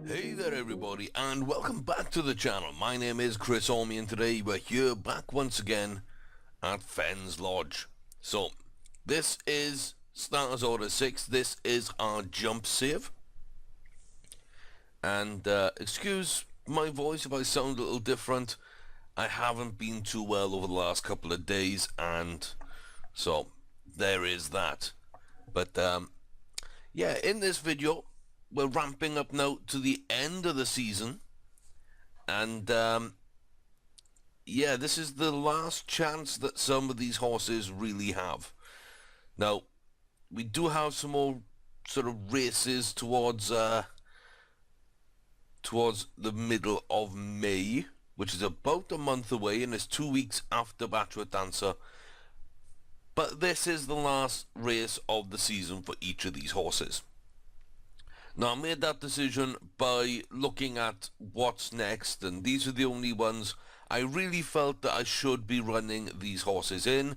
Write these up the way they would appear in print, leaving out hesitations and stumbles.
Hey there everybody, and welcome back to the channel. My name is Chris Ormy, and today we're here back once again at Fens Lodge. So, this is Starters Order 6, this is our jump save. And excuse my voice if I sound a little different. I haven't been too well over the last couple of days, and so there is that. But yeah, in this video we're ramping up now to the end of the season, and yeah, this is the last chance that some of these horses really have. Now, we do have some more sort of races towards the middle of May, which is about a month away, and it's 2 weeks after Bachelor Dancer. But this is the last race of the season for each of these horses. Now, I made that decision by looking at what's next, and these are the only ones I really felt that I should be running these horses in,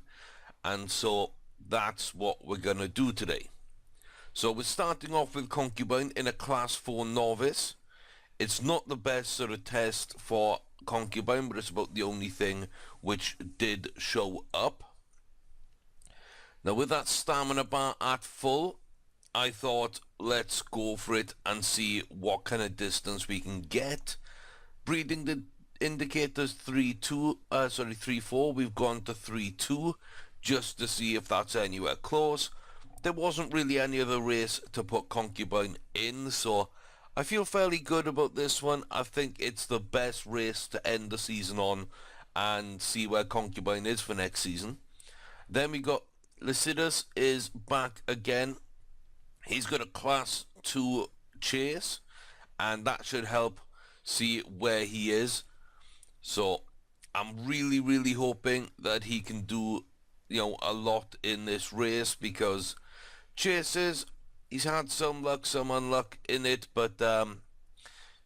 and so that's what we're going to do today. So we're starting off with Concubine in a Class 4 Novice. It's not the best sort of test for Concubine, but it's about the only thing which did show up. Now, with that stamina bar at full, I thought, let's go for it and see what kind of distance we can get. Breeding the indicators 3-4. We've gone to 3-2 just to see if that's anywhere close. There wasn't really any other race to put Concubine in, so I feel fairly good about this one. I think it's the best race to end the season on and see where Concubine is for next season. Then we got Lycidas is back again. He's got a Class 2 chase, and that should help see where he is. So I'm really hoping that he can do, a lot in this race, because chases, he's had some luck, some unluck in it, but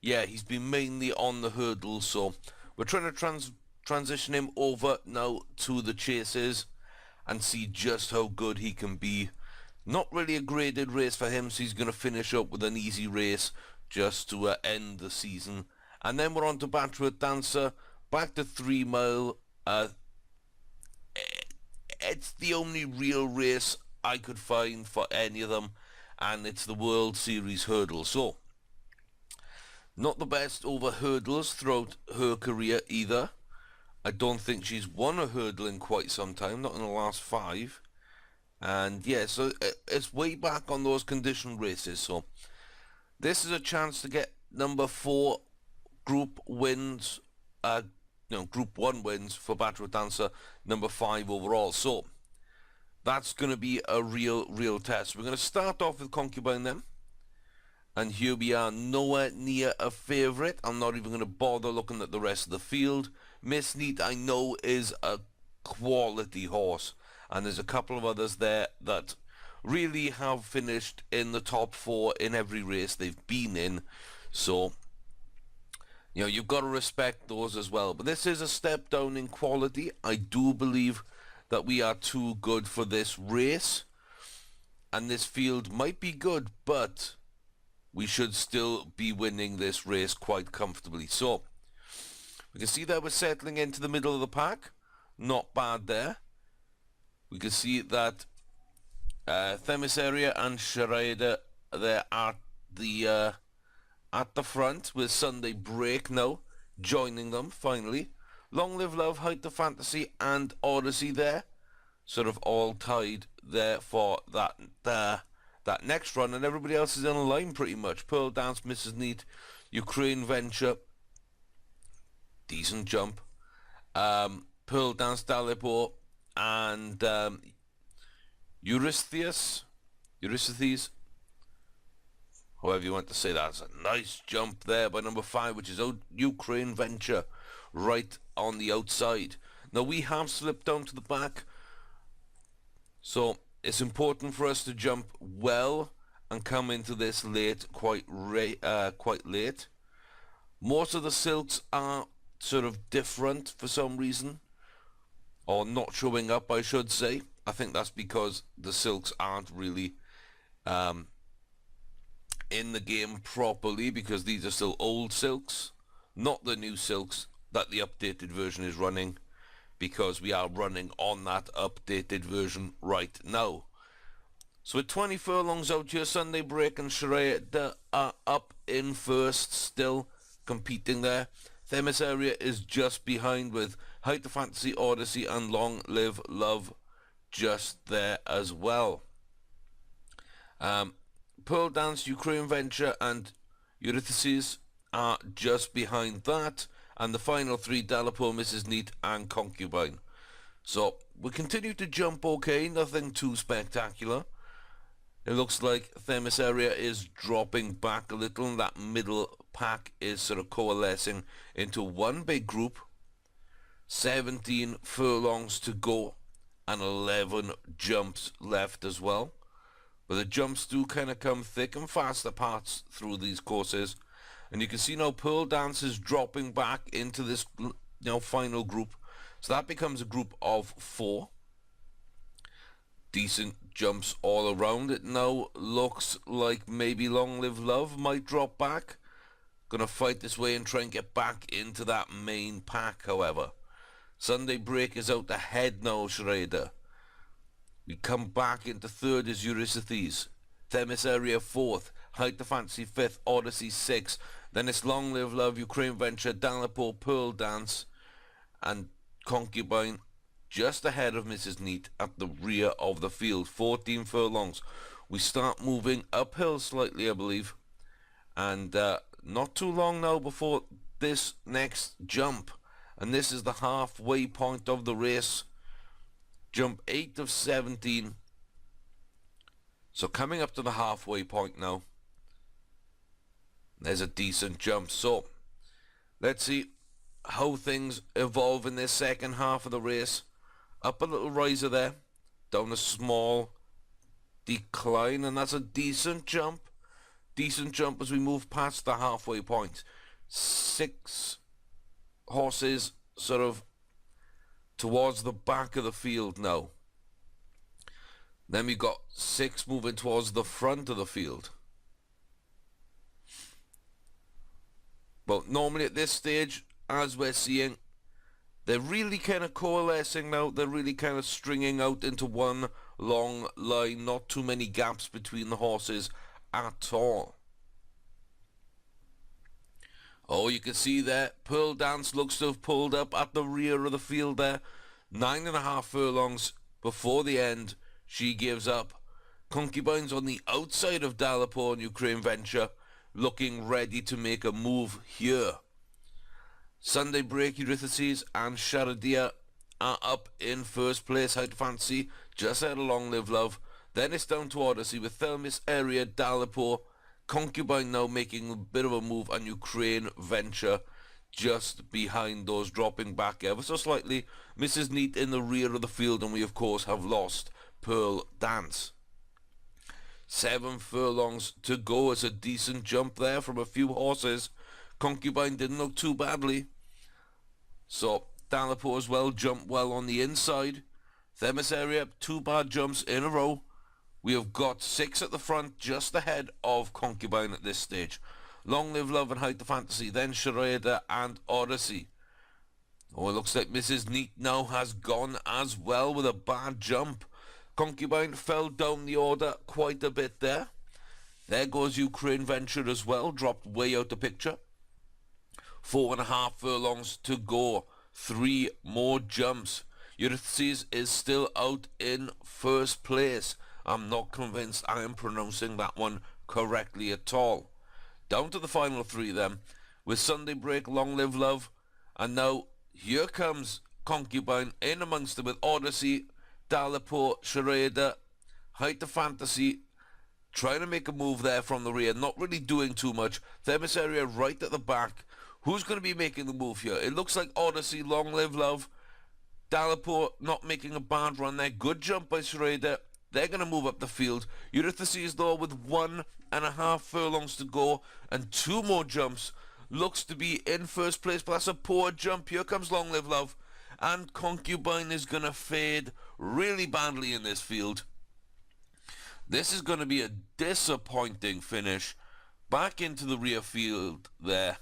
yeah, he's been mainly on the hurdles, so we're trying to transition him over now to the chases and see just how good he can be. Not really a graded race for him, so he's going to finish up with an easy race just to end the season. And then we're on to Bachelor Dancer, back to 3 mile. It's the only real race I could find for any of them, and it's the World Series hurdle. So, not the best over hurdles throughout her career either. I don't think she's won a hurdle in quite some time, not in the last 5. And yeah, so it's way back on those condition races. So this is a chance to get number 4 group wins, group 1 wins for Bachelor Dancer, number 5 overall. So that's going to be a real test. We're going to start off with Concubine then. And here we are, nowhere near a favourite. I'm not even going to bother looking at the rest of the field. Miss Neat, I know, is a quality horse. And there's a couple of others there that really have finished in the top 4 in every race they've been in. So, you've got to respect those as well. But this is a step down in quality. I do believe that we are too good for this race. And this field might be good, but we should still be winning this race quite comfortably. So, we can see that we're settling into the middle of the pack. Not bad there. We can see that Themisaria and Sharada there at the front, with Sunday Break now joining them finally. Long Live Love, Height of Fantasy and Odyssey there, sort of all tied there for that next run, and everybody else is in a line pretty much. Pearl Dance, Mrs. Neat, Ukraine Venture, decent jump. Pearl Dance, Dalipo, and Eurystheus, however you want to say that. It's a nice jump there by number 5, which is Ukraine Venture, right on the outside. Now we have slipped down to the back, so it's important for us to jump well and come into this late, quite late. Most of the silks are sort of different for some reason, or not showing up, I should say. I think that's because the silks aren't really in the game properly, because these are still old silks, not the new silks that the updated version is running, because we are running on that updated version right now. So with 20 furlongs out here, Sunday Break and Charade are up in first, still competing there. Themis Area is just behind, with Height of Fantasy, Odyssey and Long Live Love just there as well. Pearl Dance, Ukraine Venture and Eurytheses are just behind that, and the final three, Dalapur, Mrs. Neat and Concubine. So we continue to jump okay, nothing too spectacular. It looks like Themis Area is dropping back a little, and that middle pack is sort of coalescing into one big group. 17 furlongs to go and 11 jumps left as well. But the jumps do kind of come thick and fast apart through these courses. And you can see now Pearl Dance is dropping back into this final group. So that becomes a group of 4. Decent jumps all around. It now looks like maybe Long Live Love might drop back. Gonna fight this way and try and get back into that main pack, however. Sunday Break is out ahead now, Schrader. We come back into third is Eurysthenes. Themis Area 4th. Height of Fantasy 5th. Odyssey 6th. Then it's Long Live Love, Ukraine Venture, Dalapur, Pearl Dance and Concubine just ahead of Mrs. Neat at the rear of the field. 14 furlongs. We start moving uphill slightly, I believe. And not too long now before this next jump. And this is the halfway point of the race. Jump 8 of 17. So coming up to the halfway point now. There's a decent jump. So let's see how things evolve in this second half of the race. Up a little riser there. Down a small decline. And that's a decent jump. Decent jump as we move past the halfway point. 6 horses sort of towards the back of the field now. Then we've got 6 moving towards the front of the field. But normally at this stage, as we're seeing, they're really kind of coalescing now. They're really kind of stringing out into one long line. Not too many gaps between the horses at all. Oh, you can see there, Pearl Dance looks to have pulled up at the rear of the field there. 9.5 furlongs before the end. She gives up. Concubine's on the outside of Dalapur and Ukraine Venture, looking ready to make a move here. Sunday Break, Eurytheses and Sharadia are up in first place. Height of Fantasy just ahead of Long Live Love. Then it's down to Odyssey with Themis Area, Dalapur, Concubine now making a bit of a move, and Ukraine Venture just behind those, dropping back ever so slightly. Mrs. Neat in the rear of the field, and we of course have lost Pearl Dance. 7 furlongs to go. It's a decent jump there from a few horses. Concubine didn't look too badly. So Dalapur as well jumped well on the inside. Themis Area, 2 bad jumps in a row. We have got 6 at the front, just ahead of Concubine at this stage. Long Live Love and Height of Fantasy, then Charade and Odyssey. Oh, it looks like Mrs. Neat now has gone as well with a bad jump. Concubine fell down the order quite a bit there. There goes Ukraine Venture as well, dropped way out the picture. 4.5 furlongs to go. 3 more jumps. Eurytheses is still out in first place. I'm not convinced I am pronouncing that one correctly at all. Down to the final 3 then, with Sunday Break, Long Live Love, and now here comes Concubine in amongst them with Odyssey, Dalapur, Charade, Height of Fantasy, trying to make a move there from the rear, not really doing too much. Themis Area right at the back. Who's going to be making the move here? It looks like Odyssey, Long Live Love, Dalapur not making a bad run there. Good jump by Charade. They're going to move up the field. Eurytheses, though, with 1.5 furlongs to go and 2 more jumps, looks to be in first place, but that's a poor jump. Here comes Long Live Love, and Concubine is going to fade really badly in this field. This is going to be a disappointing finish back into the rear field there.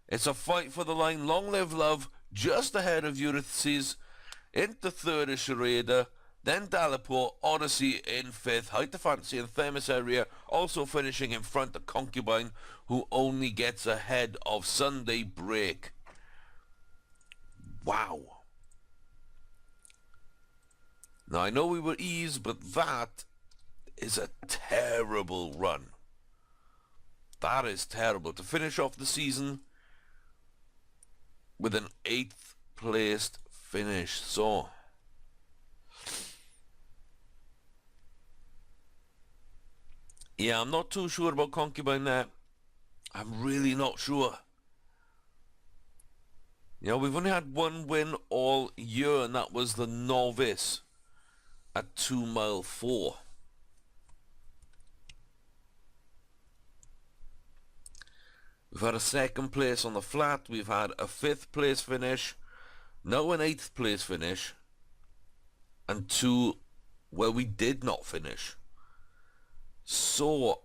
It's a fight for the line. Long Live Love just ahead of Ulysses. Into third is Sharada. Then Dallaport, Odyssey in fifth. Height to Fancy and Thermos Area also finishing in front of Concubine, who only gets ahead of Sunday Break. Wow. Now I know we were eased, but that is a terrible run. That is terrible. To finish off the season with an 8th placed finish. So yeah, I'm not too sure about Concubine there. I'm really not sure. You know, we've only had one win all year, and that was the Novice at 2 mile 4. We've had a 2nd place on the flat. We've had a 5th place finish. Now an 8th place finish. And 2 where we did not finish. So,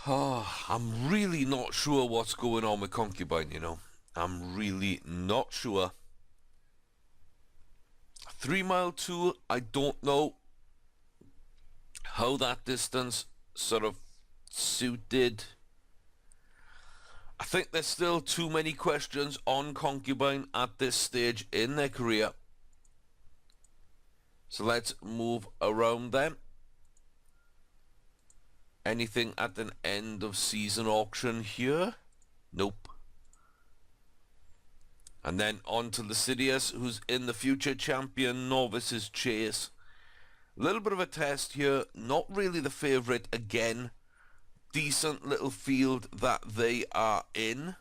I'm really not sure what's going on with Concubine, you know. I'm really not sure. 3 mile 2, I don't know how that distance sort of suited. I think there's still too many questions on Concubine at this stage in their career. So let's move around them. Anything at an end of season auction here? Nope. And then on to Lascivious, who's in the future champion Novice's chase. A little bit of a test here. Not really the favourite again. Decent little field that they are in.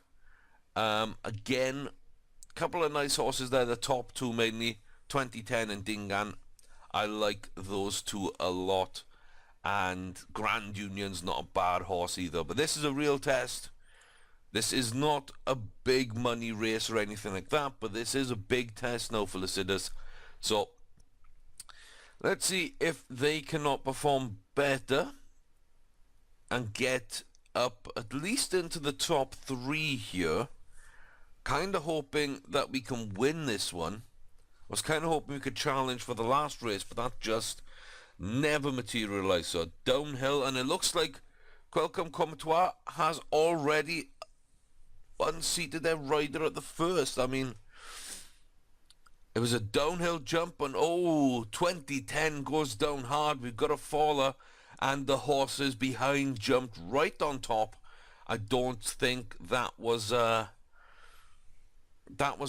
Again, a couple of nice horses there. The top 2 mainly. 2010 and Dingan. I like those 2 a lot. And Grand Union's not a bad horse either. But this is a real test. This is not a big money race or anything like that. But this is a big test now for Lascivious. So, let's see if they cannot perform better and get up at least into the top 3 here. Kind of hoping that we can win this one. I was kind of hoping we could challenge for the last race, but that just never materialized. So downhill, and it looks like Quelcome Comtois has already unseated their rider at the first. I mean, it was a downhill jump, and 2010 goes down hard. We've got a faller, and the horses behind jumped right on top. I don't think that was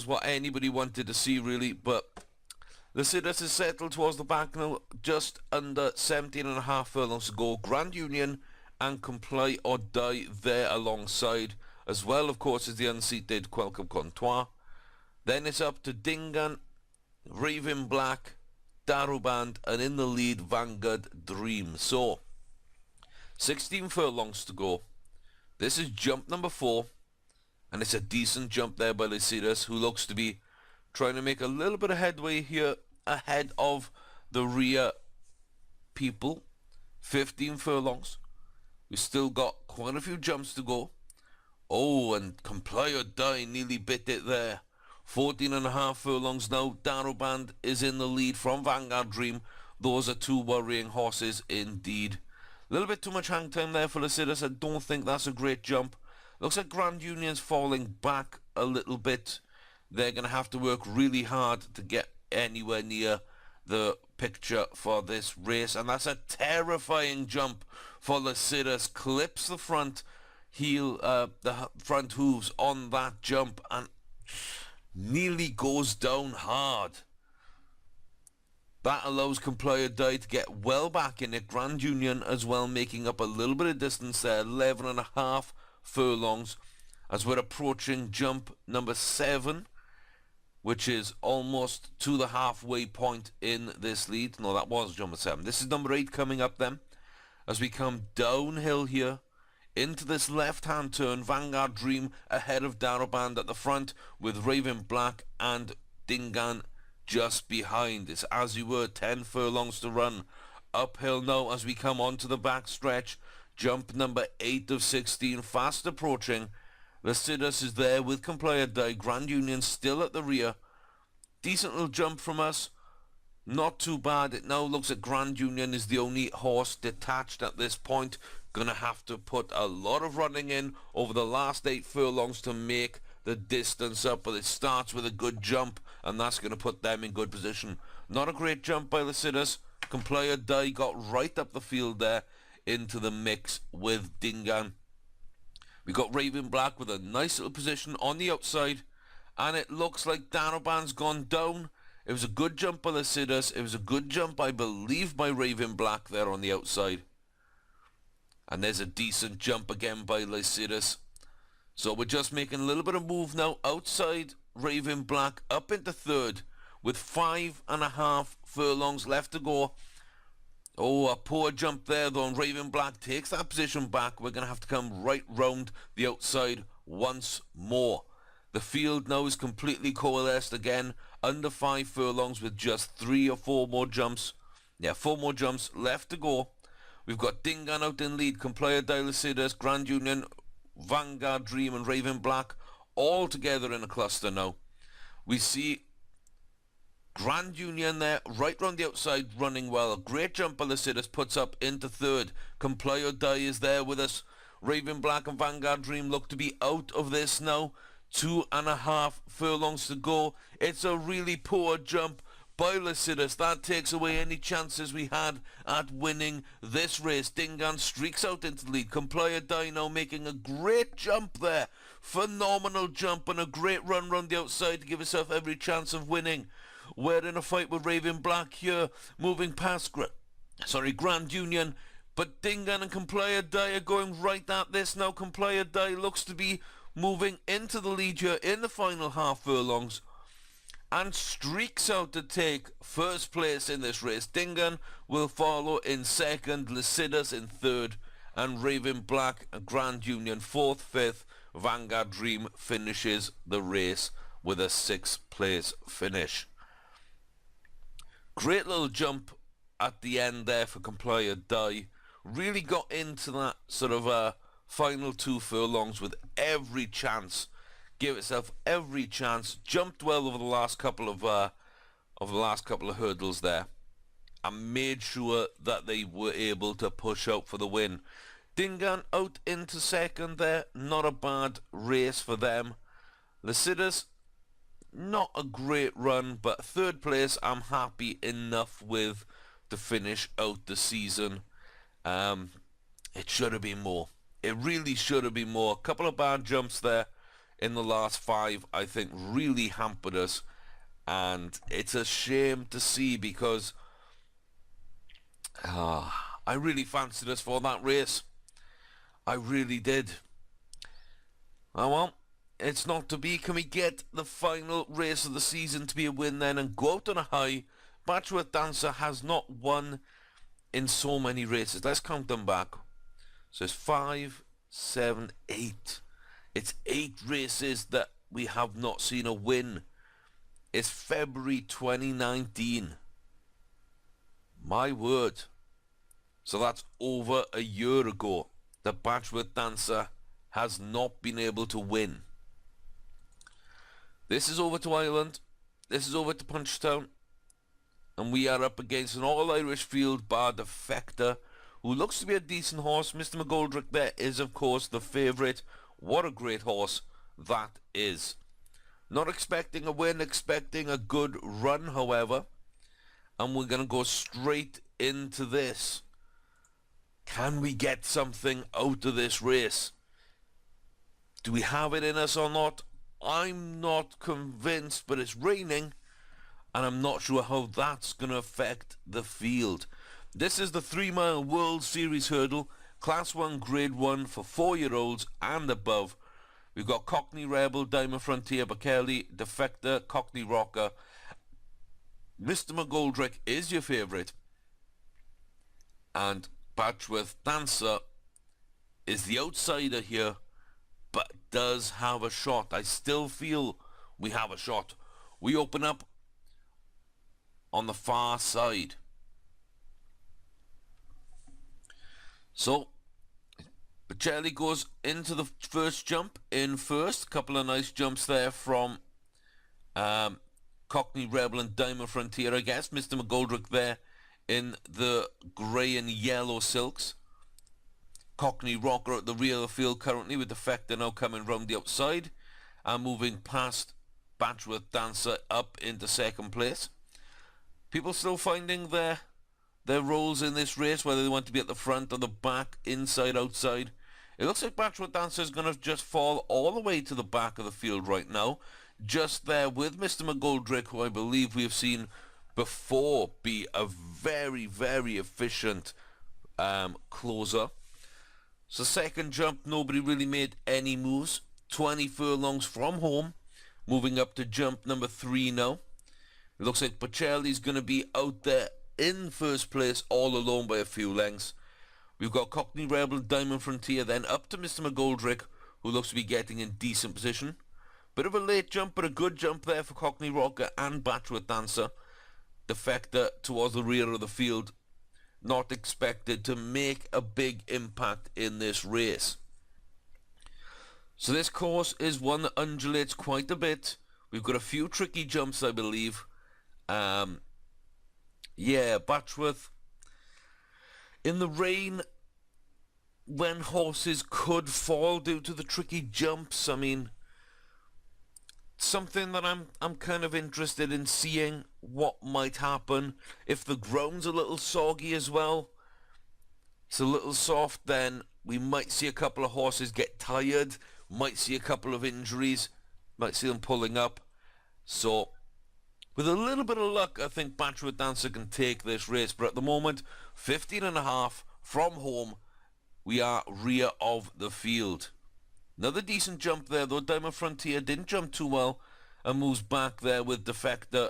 what anybody wanted to see, really, but Lascivious is settled towards the back now, just under 17.5 furlongs to go. Grand Union and Comply or Die there alongside, as well, of course, as the unseated Quelcome Comtois. Then it's up to Dingan, Raven Black, Daruband, and in the lead, Vanguard Dream. So, 16 furlongs to go. This is jump number 4, and it's a decent jump there by Lascivious, who looks to be trying to make a little bit of headway here ahead of the rear people. 15 furlongs. We've still got quite a few jumps to go. And Comply or Die nearly bit it there. 14.5 furlongs now. Daruband is in the lead from Vanguard Dream. Those are 2 worrying horses indeed. A little bit too much hang time there for Lascivious. I don't think that's a great jump. Looks like Grand Union's falling back a little bit. They're going to have to work really hard to get anywhere near the picture for this race. And that's a terrifying jump for Lascivious. Clips the front heel, the front hooves on that jump, and nearly goes down hard. That allows Comply or Die to get well back in it. Grand Union as well, making up a little bit of distance there. 11.5 furlongs as we're approaching jump number 7, which is almost to the halfway point in this lead. No, that was jump 7. This is number 8 coming up then. As we come downhill here into this left-hand turn, Vanguard Dream ahead of Daruband at the front, with Raven Black and Dingan just behind. It's as you were, 10 furlongs to run. Uphill now as we come onto the back stretch. Jump number 8 of 16, fast approaching. Lycidas is there with Complier Die. Grand Union still at the rear. Decent little jump from us. Not too bad. It now looks like Grand Union is the only horse detached at this point. Gonna have to put a lot of running in over the last 8 furlongs to make the distance up, but it starts with a good jump, and that's going to put them in good position. Not a great jump by Lycidas. Complier Die got right up the field there into the mix with Dingan. We got Raven Black with a nice little position on the outside, and it looks like Danoban's gone down. It was a good jump by Lycidas. It was a good jump, I believe, by Raven Black there on the outside. And there's a decent jump again by Lycidas. So we're just making a little bit of move now outside Raven Black up into third with 5.5 furlongs left to go. Oh, a poor jump there though, and Raven Black takes that position back. We're going to have to come right round the outside once more. The field now is completely coalesced again, under 5 furlongs with just 3 or 4 more jumps. Yeah, 4 more jumps left to go. We've got Dingan out in lead, Complier Die, Lycidas, Grand Union, Vanguard Dream and Raven Black all together in a cluster now. We see Grand Union there right round the outside running well. A great jump by Lycidas puts up into third. Complier Die is there with us. Raven Black and Vanguard Dream look to be out of this now. 2.5 furlongs to go. It's a really poor jump by Lycidas. That takes away any chances we had at winning this race. Dingan streaks out into the lead. Complier Die now making a great jump there. Phenomenal jump and a great run round the outside to give himself every chance of winning. We're in a fight with Raven Black here, moving past Grand Union. But Dingan and Complier Die are going right at this now. Complier Die looks to be moving into the lead here in the final half furlongs and streaks out to take first place in this race. Dingan will follow in second, Lycidas in third, and Raven Black and Grand Union fourth, fifth. Vanguard Dream finishes the race with a 6th place finish. Great little jump at the end there for Complier Die. Really got into that sort of final 2 furlongs with every chance. Gave itself every chance. Jumped well over the last couple of hurdles there, and made sure that they were able to push out for the win. Dingan out into second there. Not a bad race for them. Lycidas, not a great run, but 3rd place I'm happy enough with to finish out the season. It should have been more. It really should have been more. A couple of bad jumps there in the last 5, I think, really hampered us. And it's a shame to see because I really fancied us for that race. I really did. Oh well, it's not to be. Can we get the final race of the season to be a win then and go out on a high? Bachelor Dancer has not won in so many races. Let's count them back. So it's 5, 7, 8. It's 8 races that we have not seen a win. It's February 2019. My word. So that's over a year ago. The Bachelor Dancer has not been able to win. This is over to Ireland. This is over to Punchtown. And we are up against an all-Irish field bar Defector, who looks to be a decent horse. Mr. McGoldrick there is, of course, the favourite. What a great horse that is. Not expecting a win, expecting a good run, however. And we're going to go straight into this. Can we get something out of this race? Do we have it in us or not? I'm not convinced, but it's raining, and I'm not sure how that's going to affect the field. This is the 3-mile World Series hurdle, Class 1, Grade 1 for 4-year-olds and above. We've got Cockney Rebel, Diamond Frontier, Bakelli, Defector, Cockney Rocker. Mr. McGoldrick is your favourite, and Batchworth Dancer is the outsider here, but does have a shot. I still feel we have a shot. We open up on the far side. So, Bocelli goes into the first jump in first. Couple of nice jumps there from Cockney Rebel and Diamond Frontier, I guess. Mr. McGoldrick there in the grey and yellow silks. Cockney Rocker at the rear of the field currently, with Defector now coming round the outside and moving past Batchworth Dancer up into second place. People still finding their roles in this race, whether they want to be at the front or the back, inside, outside. It looks like Batchworth Dancer is going to just fall all the way to the back of the field right now, just there with Mr. McGoldrick, who I believe we have seen before be a very, very efficient closer. So second jump, nobody really made any moves. 20 furlongs from home, moving up to jump number 3 now. It looks like Bocelli's going to be out there in first place all alone by a few lengths. We've got Cockney Rebel, Diamond Frontier, then up to Mr. McGoldrick, who looks to be getting in decent position. Bit of a late jump, but a good jump there for Cockney Rocker and Batchworth Dancer. Defector towards the rear of the field, not expected to make a big impact in this race. So this course is one that undulates quite a bit. We've got a few tricky jumps, I believe. Yeah, Batchworth. In the rain, when horses could fall due to the tricky jumps, I mean, something that I'm kind of interested in seeing what might happen. If the ground's a little soggy as well, it's a little soft, then we might see a couple of horses get tired, might see a couple of injuries, might see them pulling up. So with a little bit of luck, I think Batchworth Dancer can take this race, but at the moment, 15.5 from home, we are rear of the field. Another decent jump there, though. Diamond Frontier didn't jump too well and moves back there with Defector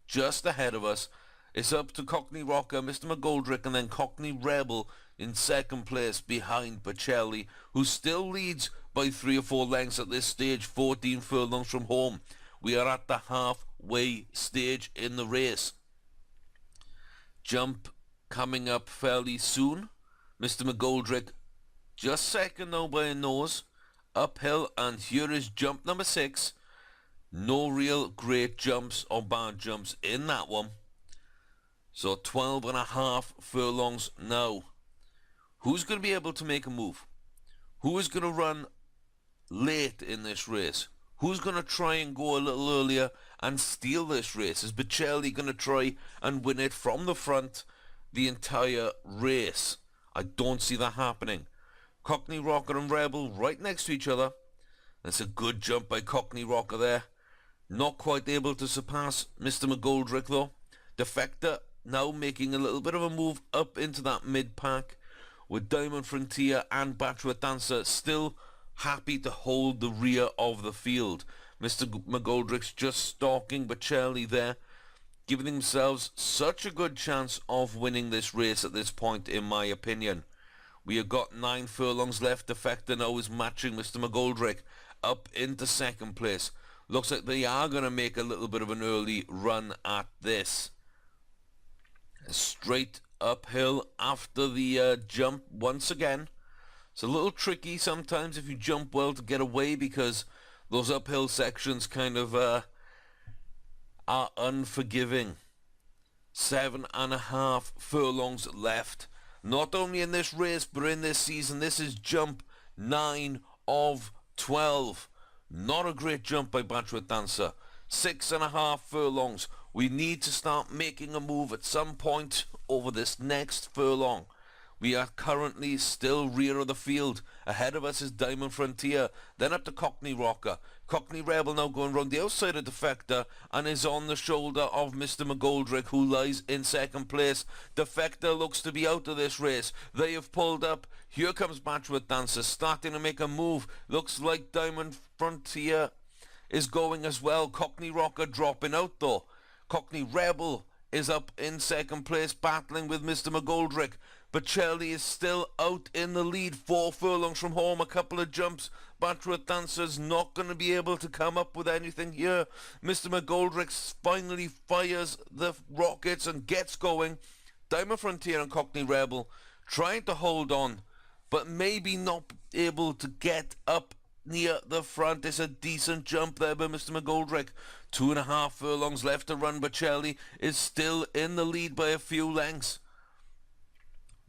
just ahead of us. It's up to Cockney Rocker, Mr. McGoldrick, and then Cockney Rebel in second place behind Bocelli, who still leads by 3 or 4 lengths at this stage, 14 furlongs from home. We are at the halfway stage in the race. Jump coming up fairly soon. Mr. McGoldrick just second now by a nose. Uphill, and here is jump number 6. No real great jumps or bad jumps in that one. So 12.5 furlongs now. Who's going to be able to make a move? Who is going to run late in this race? Who's going to try and go a little earlier and steal this race? Is Bocelli going to try and win it from the front the entire race? I don't see that happening. Cockney Rocker and Rebel right next to each other. That's a good jump by Cockney Rocker there. Not quite able to surpass Mr. McGoldrick though. Defector now making a little bit of a move up into that mid-pack, with Diamond Frontier and Batchworth Dancer still happy to hold the rear of the field. Mr. McGoldrick's just stalking Bocelli there, giving themselves such a good chance of winning this race at this point, in my opinion. We have got 9 furlongs left. Defector now is matching Mr. McGoldrick up into second place. Looks like they are going to make a little bit of an early run at this. Straight uphill after the jump once again. It's a little tricky sometimes if you jump well to get away, because those uphill sections kind of are unforgiving. 7.5 furlongs left. Not only in this race, but in this season. This is jump 9 of 12. Not a great jump by Batchworth Dancer. 6.5 furlongs. We need to start making a move at some point over this next furlong. We are currently still rear of the field. Ahead of us is Diamond Frontier, then up to Cockney Rocker. Cockney Rebel now going round the outside of Defector and is on the shoulder of Mr. McGoldrick, who lies in second place. Defector looks to be out of this race. They have pulled up. Here comes Batchworth Dancer starting to make a move. Looks like Diamond Frontier is going as well. Cockney Rocker dropping out though. Cockney Rebel is up in second place battling with Mr. McGoldrick. Bocelli is still out in the lead, 4 furlongs from home, a couple of jumps. Batchworth Dancer's not going to be able to come up with anything here. Mr. McGoldrick finally fires the rockets and gets going. Diamond Frontier and Cockney Rebel trying to hold on, but maybe not able to get up near the front. It's a decent jump there by Mr. McGoldrick. 2.5 furlongs left to run. Bocelli is still in the lead by a few lengths.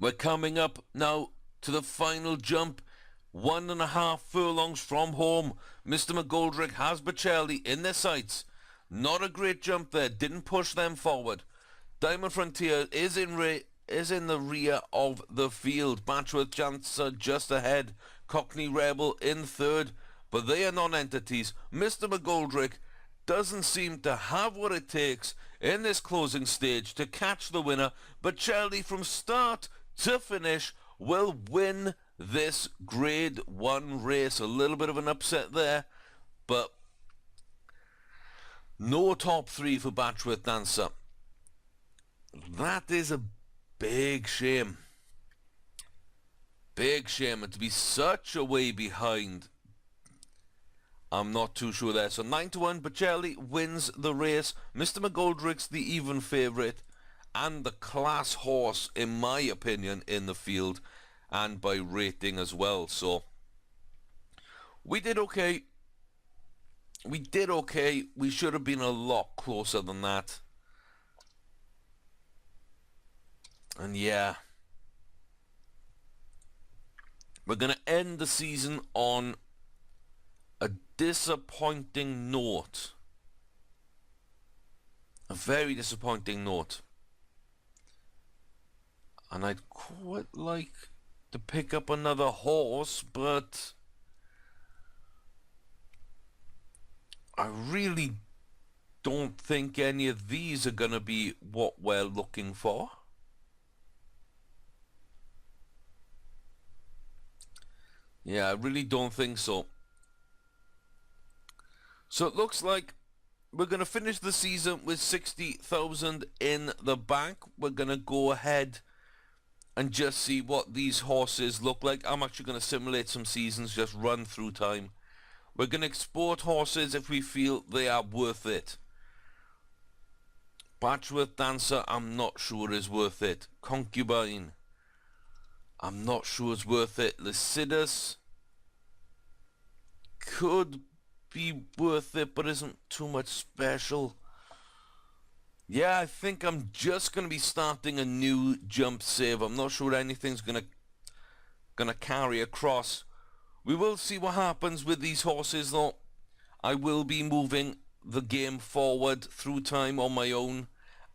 We're coming up now to the final jump. 1.5 furlongs from home. Mr. McGoldrick has Bocelli in their sights. Not a great jump there. Didn't push them forward. Diamond Frontier is in the rear of the field. Batchworth Dancer just ahead. Cockney Rebel in third. But they are non-entities. Mr. McGoldrick doesn't seem to have what it takes in this closing stage to catch the winner. Bocelli from start to finish will win this Grade 1 race. A little bit of an upset there, but no top 3 for Batchworth Dancer. That is a big shame. Big shame. And to be such a way behind, I'm not too sure there. So 9-1, Bocelli wins the race. Mr. McGoldrick's the even favourite and the class horse, in my opinion, in the field and by rating as well. So we did okay. We did okay. We should have been a lot closer than that. And yeah, we're going to end the season on a disappointing note. A very disappointing note. And I'd quite like to pick up another horse, but I really don't think any of these are going to be what we're looking for. Yeah, I really don't think so. So it looks like we're going to finish the season with 60,000 in the bank. We're going to go ahead and just see what these horses look like. I'm actually going to simulate some seasons, just run through time. We're going to export horses if we feel they are worth it. Batchworth Dancer, I'm not sure is worth it. Concubine, I'm not sure it's worth it. Lycidas could be worth it, but isn't too much special. Yeah, I think I'm just going to be starting a new jump save. I'm not sure anything's gonna carry across. We will see what happens with these horses though. I will be moving the game forward through time on my own,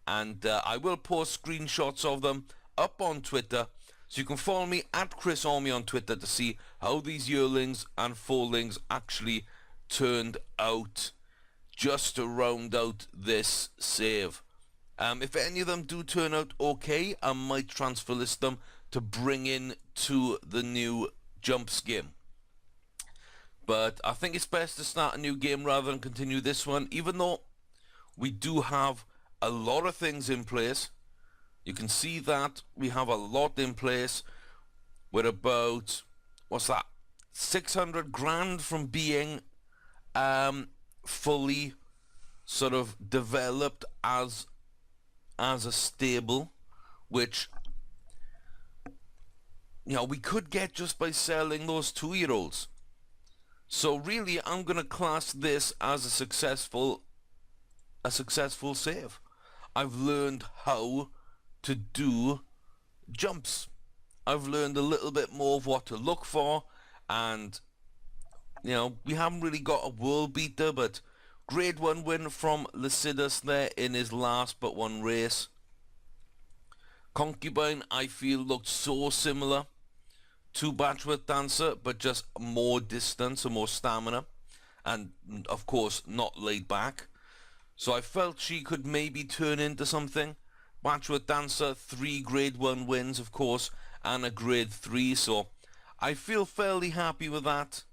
and I will post screenshots of them up on Twitter. So you can follow me at Chris Army on Twitter to see how these yearlings and foalings actually turned out, just to round out this save. If any of them do turn out okay, I might transfer list them to bring in to the new jumps game. But I think it's best to start a new game rather than continue this one, even though we do have a lot of things in place. You can see that we have a lot in place. We're about, what's that, 600 grand from being fully sort of developed as a stable, which, you know, we could get just by selling those 2-year-olds. So really, I'm going to class this as a successful save. I've learned how to do jumps. I've learned a little bit more of what to look for, and you know, we haven't really got a world beater, but Grade 1 win from Lycidas there in his last but one race. Concubine, I feel, looked so similar to Batchworth Dancer, but just more distance and more stamina, and of course not laid back. So I felt she could maybe turn into something. Batchworth Dancer, 3 Grade 1 wins, of course, and a Grade 3, so I feel fairly happy with that.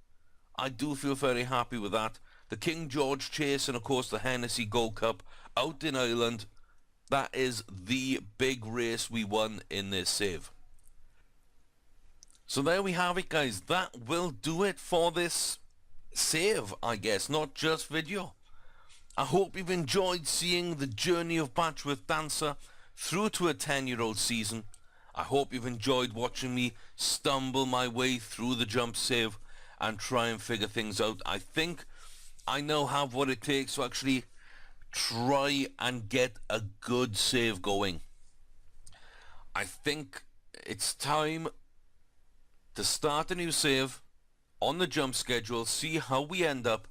I do feel very happy with that. The King George Chase and, of course, the Hennessy Gold Cup out in Ireland. That is the big race we won in this save. So there we have it, guys. That will do it for this save, I guess, not just video. I hope you've enjoyed seeing the journey of Batchworth Dancer through to a 10-year-old season. I hope you've enjoyed watching me stumble my way through the jump save and try and figure things out. I think I now have what it takes to actually try and get a good save going. I think it's time to start a new save on the jump schedule, see how we end up,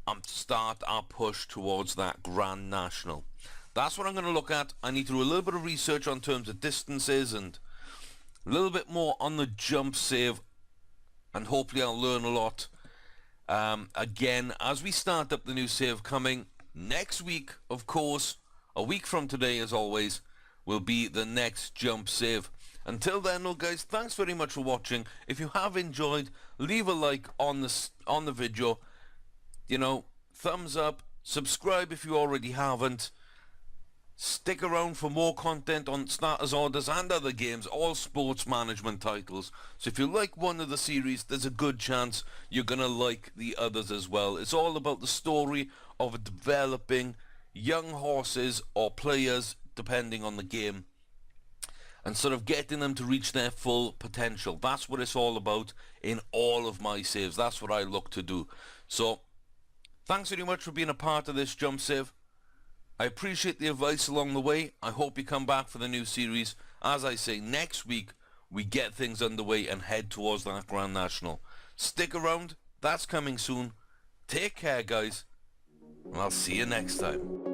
and start our push towards that Grand National. That's what I'm going to look at. I need to do a little bit of research on terms of distances and a little bit more on the jump save, and hopefully I'll learn a lot. Again, as we start up the new save coming next week, of course, a week from today as always, will be the next jump save. Until then, though, guys, thanks very much for watching. If you have enjoyed, leave a like on the video. You know, thumbs up, subscribe if you already haven't. Stick around for more content on starters orders and other games, all sports management titles. So if you like one of the series, there's a good chance you're going to like the others as well. It's all about the story of developing young horses or players, depending on the game, and sort of getting them to reach their full potential. That's what it's all about in all of my saves. That's what I look to do. So thanks very much for being a part of this jump save. I appreciate the advice along the way. I hope you come back for the new series. As I say, next week we get things underway and head towards that Grand National. Stick around. That's coming soon. Take care, guys. And I'll see you next time.